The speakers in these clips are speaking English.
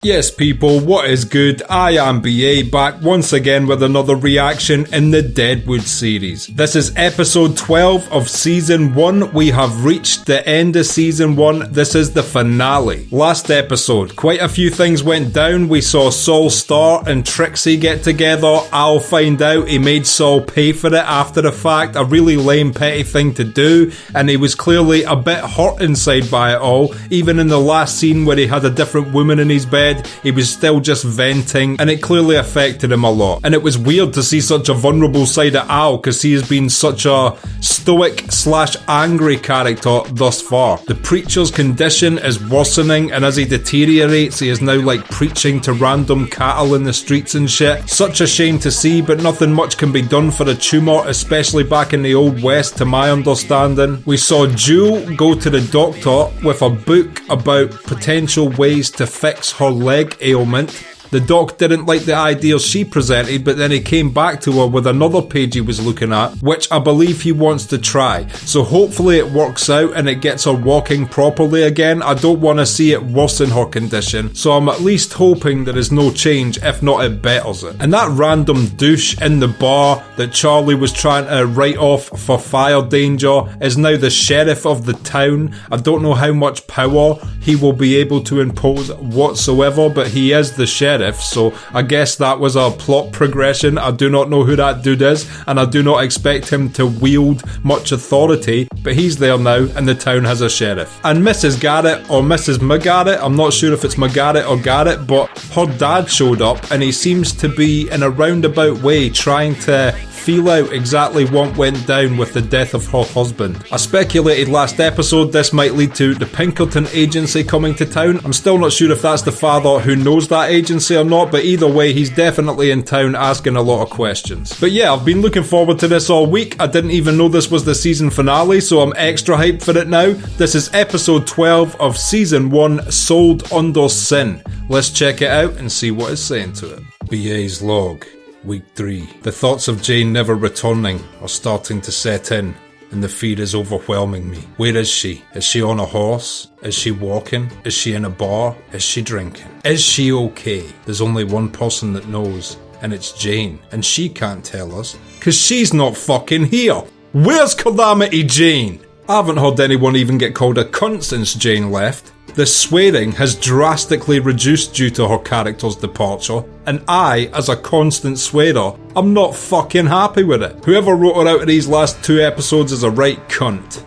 Yes people, what is good? I am BA, back once again with another reaction in the Deadwood series. This is episode 12 of season 1. We have reached the end of season 1. This is the finale. Last episode, quite a few things went down. We saw Saul Starr and Trixie get together. I'll find out he made Saul pay for it after the fact. A really lame petty thing to do, and he was clearly a bit hurt inside by it all. Even in the last scene where he had a different woman in his bed, he was still just venting, and it clearly affected him a lot. And it was weird to see such a vulnerable side of Al, because he has been such a stoic/angry character thus far. The preacher's condition is worsening, and as he deteriorates, he is now like preaching to random cattle in the streets and shit. Such a shame to see, but nothing much can be done for a tumour, especially back in the Old West to my understanding. We saw Jewel go to the doctor with a book about potential ways to fix her leg ailment. The doc didn't like the ideas she presented, but then he came back to her with another page he was looking at, which I believe he wants to try. So hopefully it works out and it gets her walking properly again. I don't want to see it worsen her condition, so I'm at least hoping there is no change, if not it betters it. And that random douche in the bar that Charlie was trying to write off for fire danger is now the sheriff of the town. I don't know how much power he will be able to impose whatsoever, but he is the sheriff. So I guess that was a plot progression. I do not know who that dude is, and I do not expect him to wield much authority, but he's there now and the town has a sheriff. And Mrs. Garrett, or Mrs. McGarrett, I'm not sure if it's McGarrett or Garrett, but her dad showed up and he seems to be in a roundabout way trying to feel out exactly what went down with the death of her husband. I speculated last episode this might lead to the Pinkerton agency coming to town. I'm still not sure if that's the father who knows that agency or not, but either way, he's definitely in town asking a lot of questions. But yeah, I've been looking forward to this all week. I didn't even know this was the season finale, so I'm extra hyped for it now. This is episode 12 of season 1, Sold Under Sin. Let's check it out and see what it's saying to it. BA's log. Week 3. The thoughts of Jane never returning are starting to set in, and the fear is overwhelming me. Where is she? Is she on a horse? Is she walking? Is she in a bar? Is she drinking? Is she okay? There's only one person that knows, and it's Jane, and she can't tell us, cause she's not fucking here. Where's Calamity Jane? I haven't heard anyone even get called a cunt since Jane left. The swearing has drastically reduced due to her character's departure, and I, as a constant swearer, I'm not fucking happy with it. Whoever wrote her out of these last 2 episodes is a right cunt.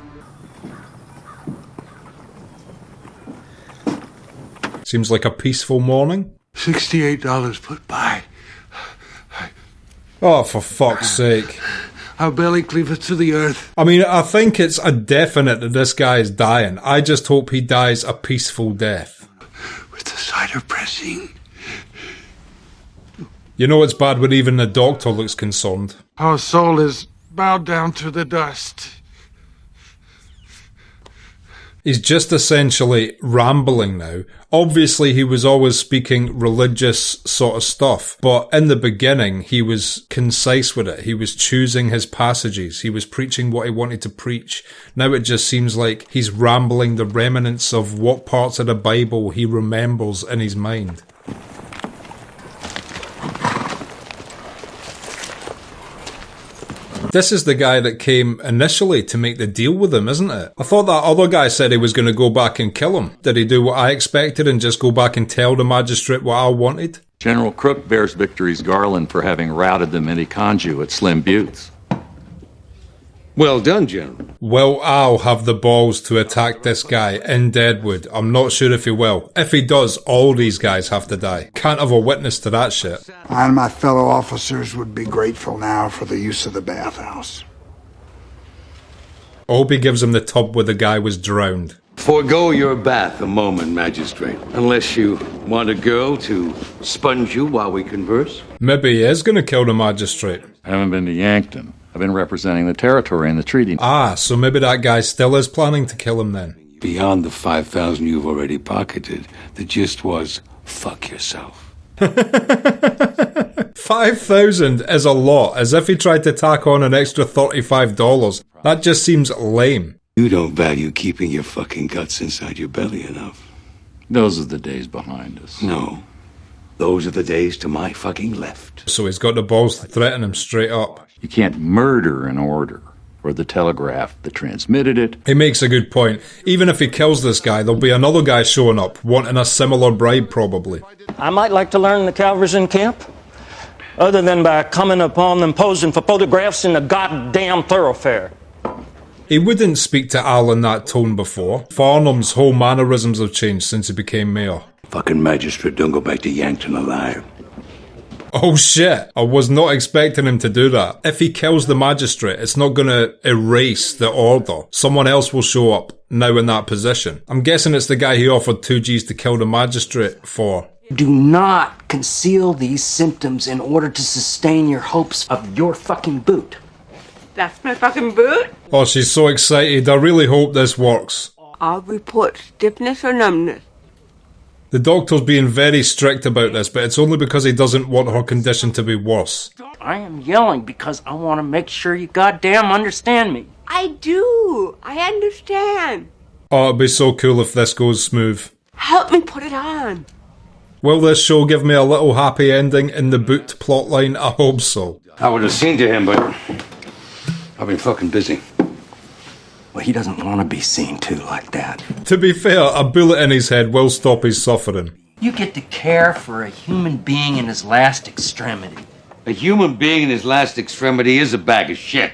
Seems like a peaceful morning. $68 put by. Oh, for fuck's sake. Our belly cleaveth to the earth. I mean, I think it's a definite that this guy is dying. I just hope he dies a peaceful death. With the cider pressing. You know it's bad when even the doctor looks concerned. Our soul is bowed down to the dust. He's just essentially rambling now. Obviously, he was always speaking religious sort of stuff, but in the beginning, he was concise with it. He was choosing his passages. He was preaching what he wanted to preach. Now it just seems like he's rambling the remnants of what parts of the Bible he remembers in his mind. This is the guy that came initially to make the deal with him, isn't it? I thought that other guy said he was going to go back and kill him. Did he do what I expected and just go back and tell the magistrate what I wanted? General Crook bears Victory's garland for having routed the Miniconju at Slim Buttes. Well done, General. Will Al have the balls to attack this guy in Deadwood? I'm not sure if he will. If he does, all these guys have to die. Can't have a witness to that shit. I and my fellow officers would be grateful now for the use of the bathhouse. I hope he gives him the tub where the guy was drowned. Forgo your bath a moment, Magistrate. Unless you want a girl to sponge you while we converse. Maybe he is going to kill the magistrate. I haven't been to Yankton. I've been representing the territory in the treaty. Ah, so maybe that guy still is planning to kill him then. Beyond the 5,000 you've already pocketed, the gist was, fuck yourself. 5,000 is a lot, as if he tried to tack on an extra $35. That just seems lame. You don't value keeping your fucking guts inside your belly enough. Those are the days behind us. No. Those are the days to my fucking left. So he's got the balls to threaten him straight up. You can't murder an order, or the telegraph that transmitted it. He makes a good point. Even if he kills this guy, there'll be another guy showing up, wanting a similar bribe probably. I might like to learn the cavalry's in camp, other than by coming upon them posing for photographs in the goddamn thoroughfare. He wouldn't speak to Al in that tone before. Farnham's whole mannerisms have changed since he became mayor. Fucking magistrate don't go back to Yankton alive. Oh shit, I was not expecting him to do that. If he kills the magistrate, it's not gonna erase the order. Someone else will show up, now in that position. I'm guessing it's the guy he offered 2Gs to kill the magistrate for. Do not conceal these symptoms in order to sustain your hopes of your fucking boot. That's my fucking boot? Oh, she's so excited. I really hope this works. I'll report stiffness or numbness. The doctor's being very strict about this, but it's only because he doesn't want her condition to be worse. I am yelling because I want to make sure you goddamn understand me. I do. I understand. Oh, it'd be so cool if this goes smooth. Help me put it on. Will this show give me a little happy ending in the boot plotline? I hope so. I would have seen to him, but I've been fucking busy. Well, he doesn't want to be seen to like that. To be fair, a bullet in his head will stop his suffering. You get to care for a human being in his last extremity. A human being in his last extremity is a bag of shit.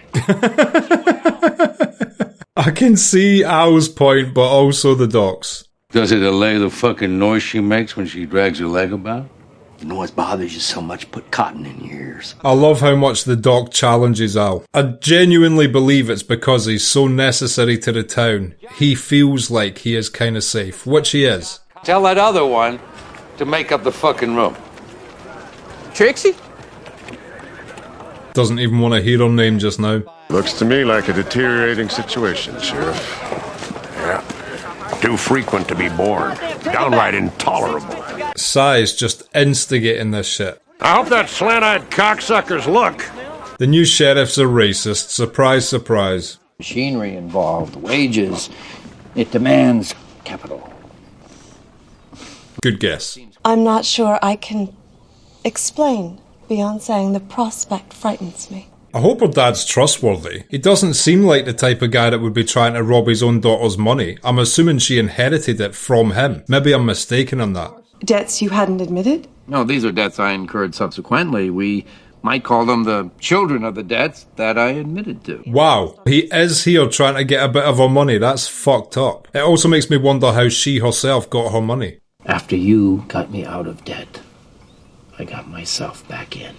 I can see Al's point, but also the doc's. Does it allay the fucking noise she makes when she drags her leg about? The noise bothers you so much, put cotton in your ears. I love how much the doc challenges Al. I genuinely believe it's because he's so necessary to the town. He feels like he is kind of safe, which he is. Tell that other one to make up the fucking room. Trixie? Doesn't even want to hear her name just now. Looks to me like a deteriorating situation, Sheriff. Yeah. Too frequent to be born. Downright intolerable. Sai's just instigating this shit. I hope that slant-eyed cocksuckers look. The new sheriff's a racist. Surprise, surprise. Machinery involved, wages. It demands capital. Good guess. I'm not sure I can explain beyond saying the prospect frightens me. I hope her dad's trustworthy. He doesn't seem like the type of guy that would be trying to rob his own daughter's money. I'm assuming she inherited it from him. Maybe I'm mistaken on that. Debts you hadn't admitted? No, these are debts I incurred subsequently. We might call them the children of the debts that I admitted to. Wow, he is here trying to get a bit of her money. That's fucked up. It also makes me wonder how she herself got her money. After you got me out of debt, I got myself back in.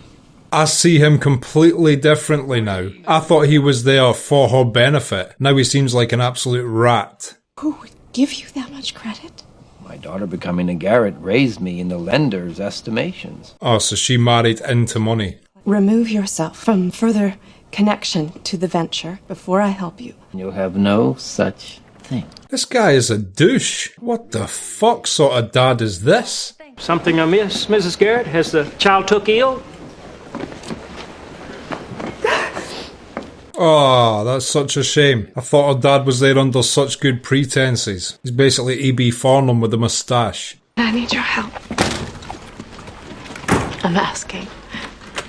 I see him completely differently now. I thought he was there for her benefit. Now he seems like an absolute rat. Who would give you that much credit? My daughter becoming a Garrett raised me in the lender's estimations. Oh, so she married into money. Remove yourself from further connection to the venture before I help you. You'll have no such thing. This guy is a douche. What the fuck sort of dad is this? Something amiss, Mrs. Garrett? Has the child took ill? Oh, that's such a shame. I thought her dad was there under such good pretenses. He's basically E.B. Farnham with a moustache. I need your help. I'm asking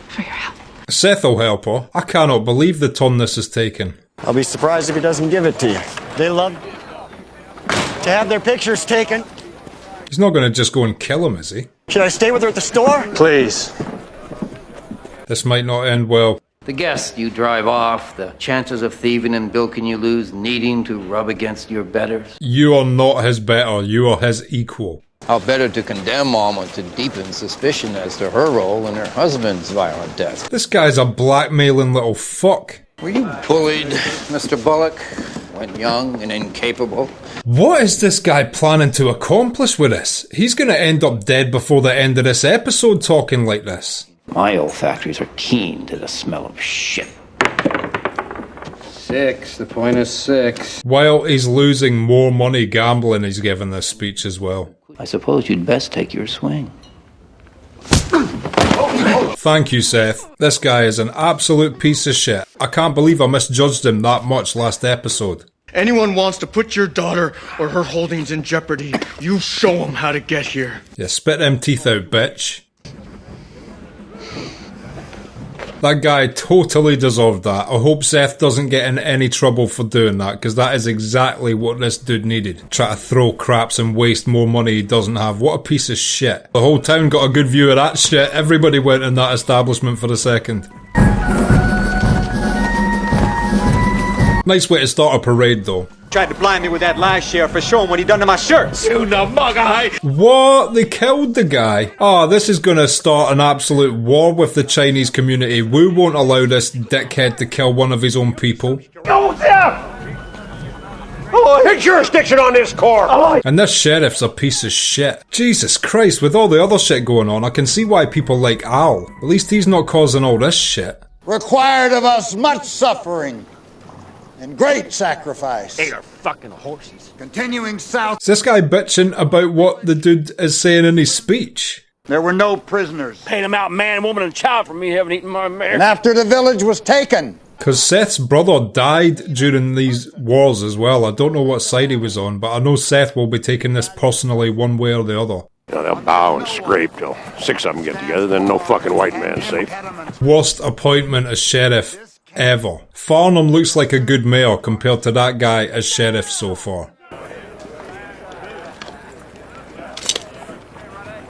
for your help. Seth will help her. I cannot believe the turn this has taken. I'll be surprised if he doesn't give it to you. They love to have their pictures taken. He's not going to just go and kill him, is he? Should I stay with her at the store? Please. This might not end well. The guests you drive off, the chances of thieving and bilking you lose, needing to rub against your betters. You are not his better, you are his equal. How better to condemn Mama to deepen suspicion as to her role in her husband's violent death. This guy's a blackmailing little fuck. Were you bullied, Mr. Bullock, when young and incapable? What is this guy planning to accomplish with this? He's going to end up dead before the end of this episode talking like this. My olfactories are keen to the smell of shit. 6. The point is 6. While he's losing more money gambling, he's giving this speech as well. I suppose you'd best take your swing. Thank you, Seth. This guy is an absolute piece of shit. I can't believe I misjudged him that much last episode. Anyone wants to put your daughter or her holdings in jeopardy, you show them how to get here. Yeah, spit them teeth out, bitch. That guy totally deserved that. I hope Seth doesn't get in any trouble for doing that, because that is exactly what this dude needed. Try to throw craps and waste more money he doesn't have. What a piece of shit. The whole town got a good view of that shit. Everybody went in that establishment for a second. Nice way to start a parade, though. Tried to blind me with that lie, Sheriff, for showing what he done to my shirts. You the mug-eye! What? They killed the guy? Oh, this is gonna start an absolute war with the Chinese community. We won't allow this dickhead to kill one of his own people. Go there! Oh, his jurisdiction on this court! And this sheriff's a piece of shit. Jesus Christ, with all the other shit going on, I can see why people like Al. At least he's not causing all this shit. Required of us much suffering and great sacrifice. They are fucking horses. Continuing south. Is this guy bitching about what the dude is saying in his speech? There were no prisoners. Paid him out, man, woman, and child for me having eaten my mare. And after the village was taken. Because Seth's brother died during these wars as well. I don't know what side he was on, but I know Seth will be taking this personally one way or the other. You know, they'll bow and scrape till 6 of them get together, then no fucking white man's safe. Worst appointment as sheriff ever. Farnham looks like a good mayor compared to that guy as sheriff so far.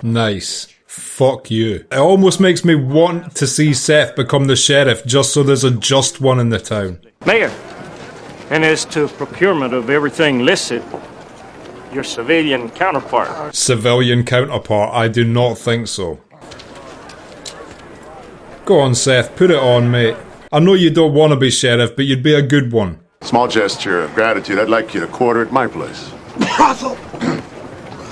Nice. Fuck you. It almost makes me want to see Seth become the sheriff just so there's a just one in the town. Mayor, and as to procurement of everything listed, your civilian counterpart. Civilian counterpart? I do not think so. Go on, Seth, put it on, mate. I know you don't want to be sheriff, but you'd be a good one. Small gesture of gratitude. I'd like you to quarter at my place.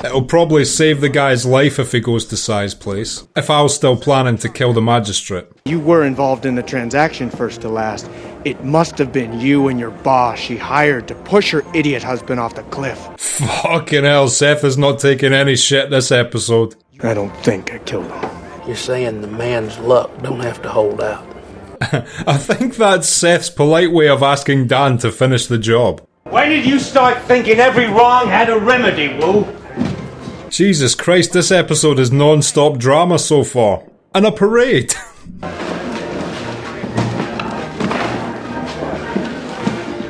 It'll probably save the guy's life if he goes to Si's place. If Al's still planning to kill the magistrate. You were involved in the transaction first to last. It must have been you and your boss she hired to push her idiot husband off the cliff. Fucking hell, Seth is not taking any shit this episode. I don't think I killed him. You're saying the man's luck don't have to hold out. I think that's Seth's polite way of asking Dan to finish the job. When did you start thinking every wrong had a remedy, Woo? Jesus Christ, this episode is non-stop drama so far. And a parade.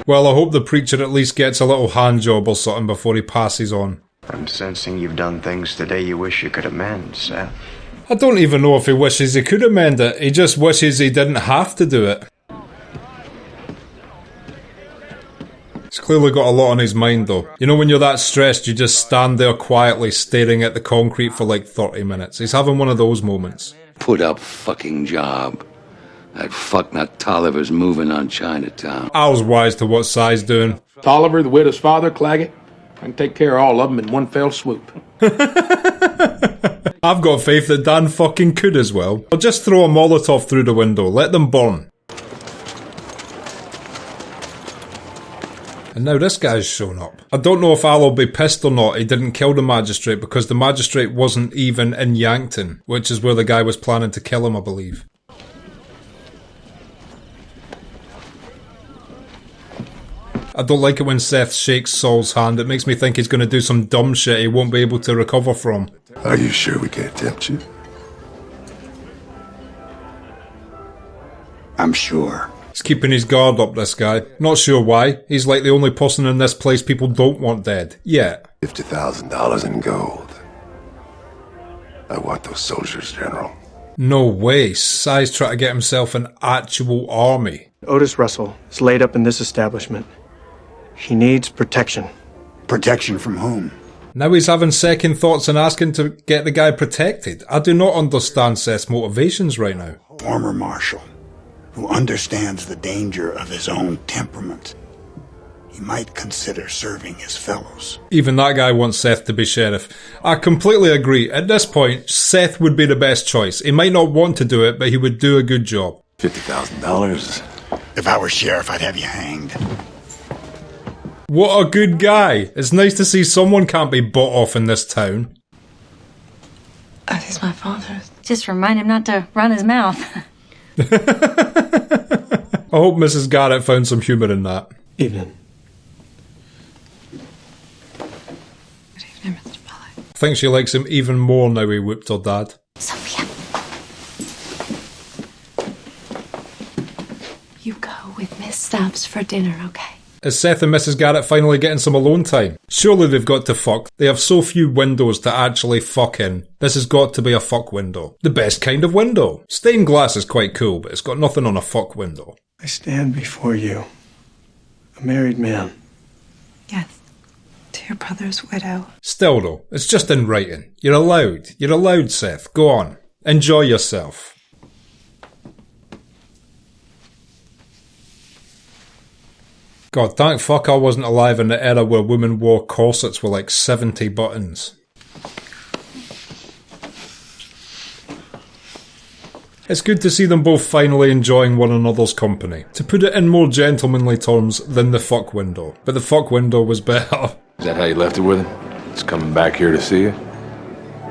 Well, I hope the preacher at least gets a little hand job or something before he passes on. I'm sensing you've done things today you wish you could amend, Seth. I don't even know if he wishes he could amend it. He just wishes he didn't have to do it. He's clearly got a lot on his mind though. You know when you're that stressed, you just stand there quietly staring at the concrete for like 30 minutes. He's having one of those moments. Put up fucking job. That fucknut Tolliver's moving on Chinatown. Al's wise to what Si's doing. Tolliver, the widow's father, Claggett. I can take care of all of them in one fell swoop. I've got faith that Dan fucking could as well. I'll just throw a Molotov through the window, let them burn. And now this guy's shown up. I don't know if Al will be pissed or not he didn't kill the magistrate because the magistrate wasn't even in Yankton, which is where the guy was planning to kill him, I believe. I don't like it when Seth shakes Saul's hand. It makes me think he's going to do some dumb shit he won't be able to recover from. Are you sure we can't tempt you? I'm sure. He's keeping his guard up, this guy. Not sure why. He's like the only person in this place people don't want dead. Yet. $50,000 in gold. I want those soldiers, General. No way. Si's trying to get himself an actual army. Otis Russell is laid up in this establishment. He needs protection. Protection from whom? Now he's having second thoughts and asking to get the guy protected. I do not understand Seth's motivations right now. Former marshal, who understands the danger of his own temperament. He might consider serving his fellows. Even that guy wants Seth to be sheriff. I completely agree. At this point, Seth would be the best choice. He might not want to do it, but he would do a good job. $50,000. If I were sheriff, I'd have you hanged. What a good guy. It's nice to see someone can't be bought off in this town. Oh, he's my father. Just remind him not to run his mouth. I hope Mrs. Garrett found some humour in that. Evening. think she likes him even more now he whooped her dad. Sophia. You go with Miss Stubbs for dinner, okay? Is Seth and Mrs. Garrett finally getting some alone time? Surely they've got to fuck. They have so few windows to actually fuck in. This has got to be a fuck window. The best kind of window. Stained glass is quite cool, but it's got nothing on a fuck window. I stand before you, a married man. Yes. To your brother's widow. Still though, it's just in writing. You're allowed. You're allowed, Seth. Go on. Enjoy yourself. God, thank fuck I wasn't alive in the era where women wore corsets with like 70 buttons. It's good to see them both finally enjoying one another's company. To put it in more gentlemanly terms than the fuck window. But the fuck window was better. Is that how you left it with him? It's coming back here to see you?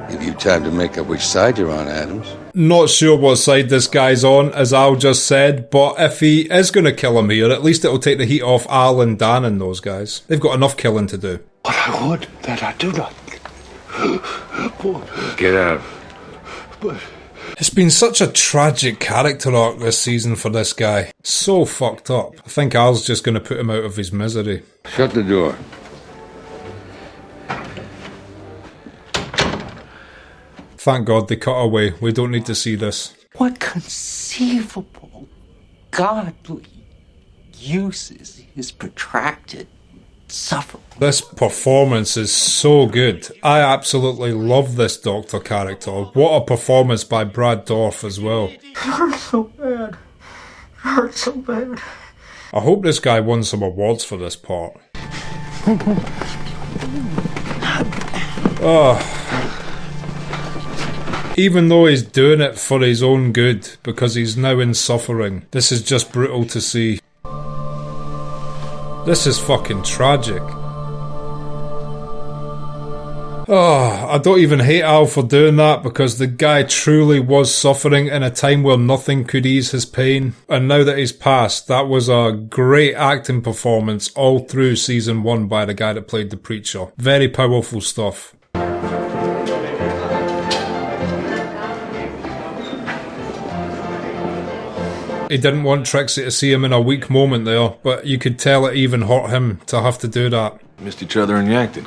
Give you time to make up which side you're on, Adams. Not sure what side this guy's on, as Al just said, but if he is going to kill him here, at least it'll take the heat off Al and Dan and those guys. They've got enough killing to do. But I would that I do not. Get out. But it's been such a tragic character arc this season for this guy. So fucked up. I think Al's just going to put him out of his misery. Shut the door. Thank God they cut away. We don't need to see this. What conceivable godly uses his protracted suffering? This performance is so good. I absolutely love this Doctor character. What a performance by Brad Dourif as well. It hurts so bad. It hurts so bad. I hope this guy won some awards for this part. Oh. Even though he's doing it for his own good, because he's now in suffering, this is just brutal to see. This is fucking tragic. Oh, I don't even hate Al for doing that, because the guy truly was suffering in a time where nothing could ease his pain. And now that he's passed, that was a great acting performance all through season 1 by the guy that played the preacher. Very powerful stuff. He didn't want Trixie to see him in a weak moment there, but you could tell it even hurt him to have to do that. Missed each other in Yankton.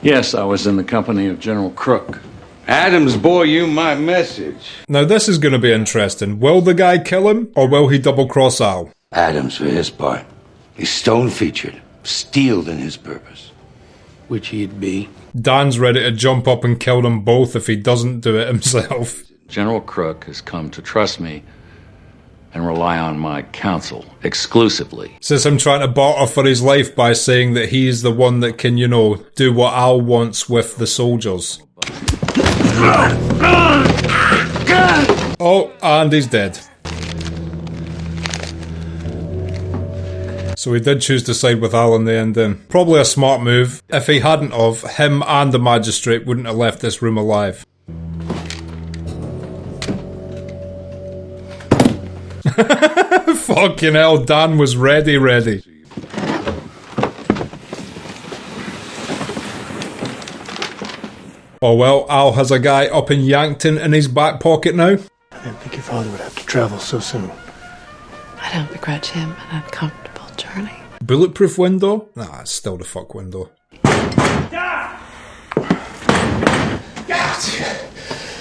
Yes, I was in the company of General Crook. Adams bore you my message. Now this is going to be interesting. Will the guy kill him, or will he double-cross Al? Adams, for his part, is stone-featured, steeled in his purpose. Which he'd be. Dan's ready to jump up and kill them both if he doesn't do it himself. General Crook has come to trust me and rely on my counsel exclusively. Says him trying to barter for his life by saying that he's the one that can, you know, do what Al wants with the soldiers. Oh, and he's dead. So he did choose to side with Al in the end then. Probably a smart move. If he hadn't of, him and the magistrate wouldn't have left this room alive. Fucking hell, Dan was ready. Oh well, Al has a guy up in Yankton in his back pocket now. I didn't think your father would have to travel so soon. I don't begrudge him an uncomfortable journey. Bulletproof window? Nah, it's still the fuck window.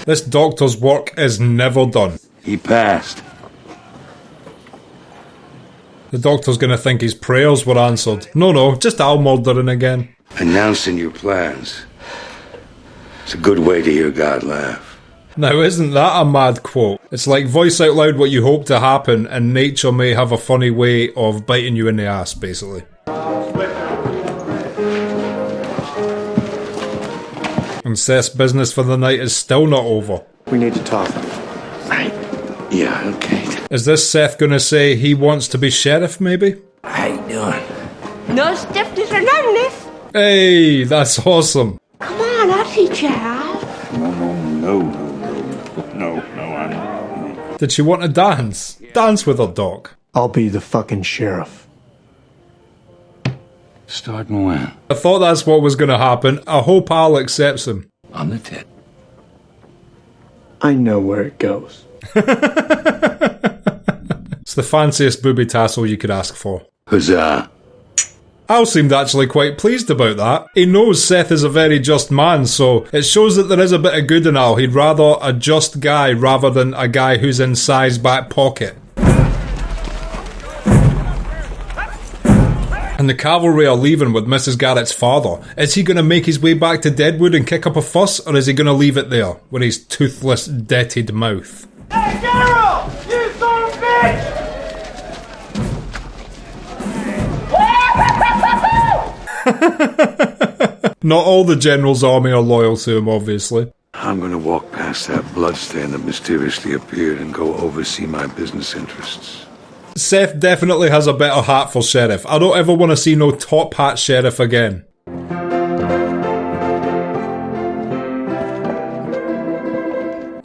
This doctor's work is never done. He passed. The doctor's gonna think his prayers were answered. No, just Al murdering again. Announcing your plans. It's a good way to hear God laugh. Now isn't that a mad quote? It's like voice out loud what you hope to happen and nature may have a funny way of biting you in the ass, basically. And Seth's business for the night is still not over. We need to talk. Yeah, okay. Is this Seth gonna say he wants to be sheriff, maybe? How you doing? No stiffness or numbness. Hey, that's awesome. Come on, I'll teach you how. No, I'm... Did she want to dance? Dance with her, Doc. I'll be the fucking sheriff. Starting when? I thought that's what was gonna happen. I hope Al accepts him. on the tip. I know where it goes. It's the fanciest booby tassel you could ask for. Huzzah. Al seemed actually quite pleased about that. He knows Seth is a very just man, so it shows that there is a bit of good in Al. He'd rather a just guy rather than a guy who's in Si's back pocket. And the cavalry are leaving with Mrs. Garrett's father. Is he going to make his way back to Deadwood and kick up a fuss, or is he going to leave it there with his toothless, debted mouth? Hey, General! You son of a bitch! Not all the General's army are loyal to him, obviously. I'm gonna walk past that bloodstain that mysteriously appeared and go oversee my business interests. Seth definitely has a better hat for sheriff. I don't ever want to see no top hat sheriff again.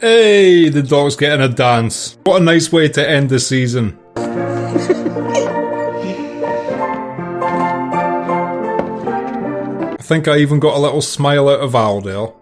Hey, the dog's getting a dance. What a nice way to end the season. I think I even got a little smile out of Al there.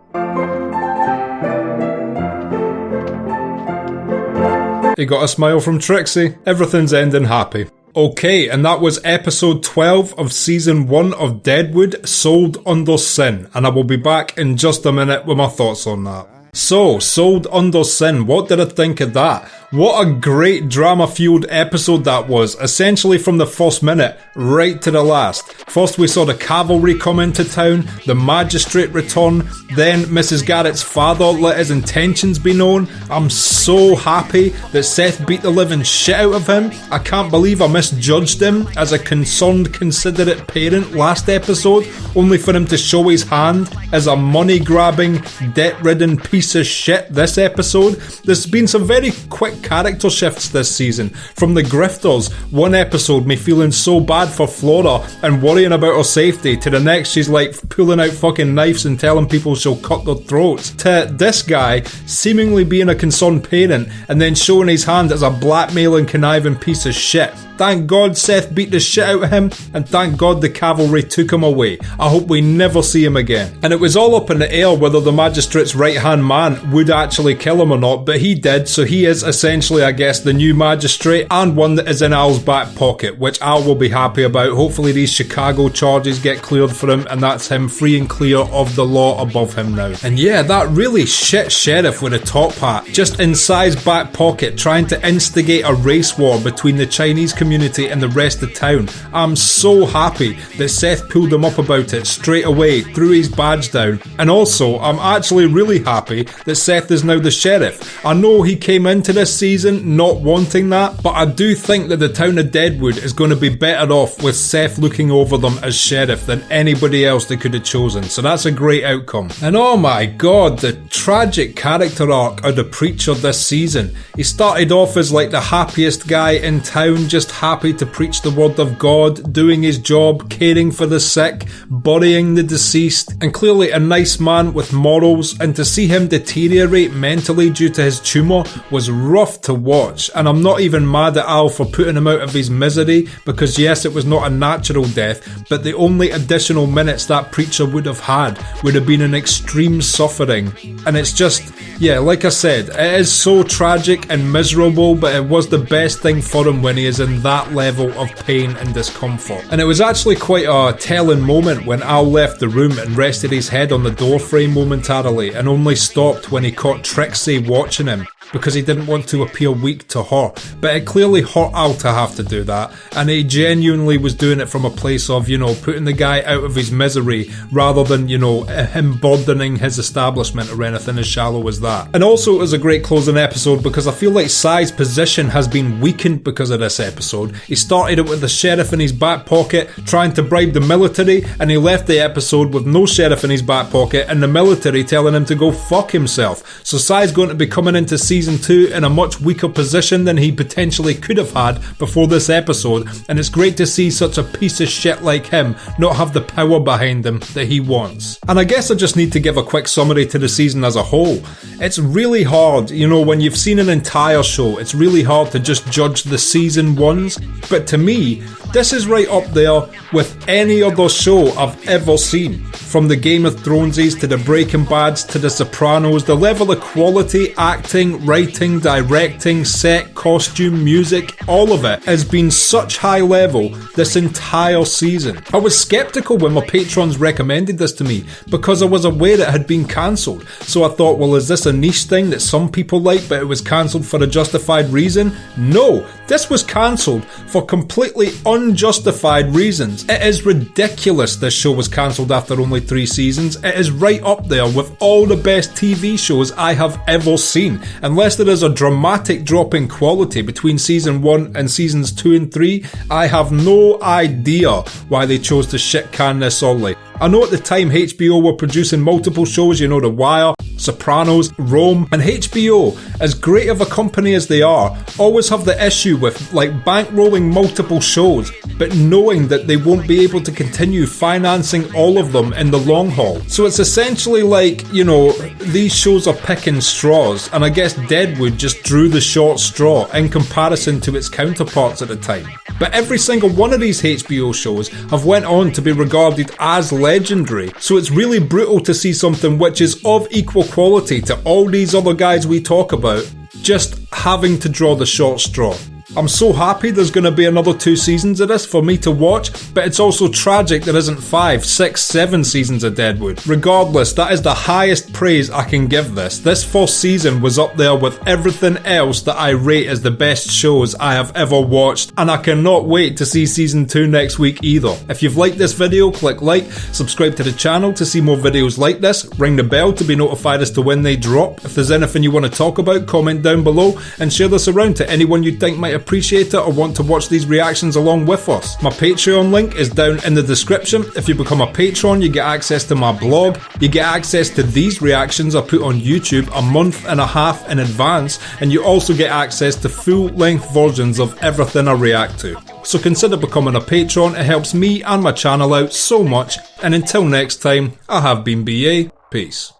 He got a smile from Trixie. Everything's ending happy. Okay, and that was episode 12 of season 1 of Deadwood, Sold Under Sin, and I will be back in just a minute with my thoughts on that. So, Sold Under Sin, what did I think of that? What a great drama-fueled episode that was, essentially from the first minute right to the last. First we saw the cavalry come into town, the magistrate return, then Mrs. Garrett's father let his intentions be known. I'm so happy that Seth beat the living shit out of him. I can't believe I misjudged him as a concerned, considerate parent last episode, only for him to show his hand as a money-grabbing, debt-ridden piece of shit this episode. There's been some very quick character shifts this season. From the grifters, one episode me feeling so bad for Flora and worrying about her safety, to the next she's like pulling out fucking knives and telling people she'll cut their throats, to this guy seemingly being a concerned parent and then showing his hand as a blackmailing, conniving piece of shit. Thank God Seth beat the shit out of him, and thank God the cavalry took him away. I hope we never see him again. And it was all up in the air whether the magistrate's right-hand man would actually kill him or not, but he did, so he is essentially, I guess, the new magistrate, and one that is in Al's back pocket, which Al will be happy about. Hopefully these Chicago charges get cleared for him, and that's him free and clear of the law above him now. And yeah, that really shit sheriff with a top hat, just in Si's back pocket, trying to instigate a race war between the Chinese community and the rest of town. I'm so happy that Seth pulled him up about it straight away, threw his badge down, and also I'm actually really happy that Seth is now the sheriff. I know he came into this season not wanting that, but I do think that the town of Deadwood is going to be better off with Seth looking over them as sheriff than anybody else they could have chosen, so that's a great outcome. And oh my god, the tragic character arc of the preacher this season. He started off as like the happiest guy in town, just happy to preach the word of God, doing his job, caring for the sick, burying the deceased, and clearly a nice man with morals, and to see him deteriorate mentally due to his tumour was rough to watch. And I'm not even mad at Al for putting him out of his misery, because yes, it was not a natural death, but the only additional minutes that preacher would have had would have been an extreme suffering. And it's just, yeah, like I said, it is so tragic and miserable, but it was the best thing for him when he is in that level of pain and discomfort. And it was actually quite a telling moment when Al left the room and rested his head on the doorframe momentarily, and only stopped when he caught Trixie watching him, because he didn't want to appear weak to her. But it clearly hurt Al to have to do that, and he genuinely was doing it from a place of, you know, putting the guy out of his misery rather than, you know, him burdening his establishment or anything as shallow as that. And also it was a great closing episode because I feel like Si's position has been weakened because of this episode. He started it with the sheriff in his back pocket trying to bribe the military, and he left the episode with no sheriff in his back pocket and the military telling him to go fuck himself. So Si's going to be coming into season season 2 in a much weaker position than he potentially could have had before this episode, and it's great to see such a piece of shit like him not have the power behind him that he wants. And I guess I just need to give a quick summary to the season as a whole. It's really hard, you know, when you've seen an entire show, it's really hard to just judge the season 1s, but to me, this is right up there with any other show I've ever seen. From the Game of Thronesies to the Breaking Bads to the Sopranos, the level of quality, acting, writing, directing, set, costume, music, all of it has been such high level this entire season. I was skeptical when my patrons recommended this to me because I was aware it had been cancelled. So I thought, well, is this a niche thing that some people like but it was cancelled for a justified reason? No, this was cancelled for completely unjustified reasons. It is ridiculous this show was cancelled after only 3 seasons. It is right up there with all the best TV shows I have ever seen. Unless there is a dramatic drop in quality between season 1 and seasons 2 and 3, I have no idea why they chose to shit can this early. I know at the time HBO were producing multiple shows, you know, The Wire, Sopranos, Rome, and HBO, as great of a company as they are, always have the issue with like bankrolling multiple shows, but knowing that they won't be able to continue financing all of them in the long haul. So it's essentially like, you know, these shows are picking straws, and I guess Deadwood just drew the short straw in comparison to its counterparts at the time. But every single one of these HBO shows have went on to be regarded as legendary, so it's really brutal to see something which is of equal quality to all these other guys we talk about just having to draw the short straw. I'm so happy there's going to be another 2 seasons of this for me to watch, but it's also tragic there isn't 5, 6, 7 seasons of Deadwood. Regardless, that is the highest praise I can give this. This first season was up there with everything else that I rate as the best shows I have ever watched, and I cannot wait to see season 2 next week either. If you've liked this video, click like, subscribe to the channel to see more videos like this, ring the bell to be notified as to when they drop. If there's anything you want to talk about, comment down below, and share this around to anyone you think might appreciate it or want to watch these reactions along with us. My Patreon link is down in the description. If you become a patron, you get access to my blog, you get access to these reactions I put on YouTube a month and a half in advance, and you also get access to full-length versions of everything I react to. So consider becoming a patron, it helps me and my channel out so much, and until next time, I have been BA, peace.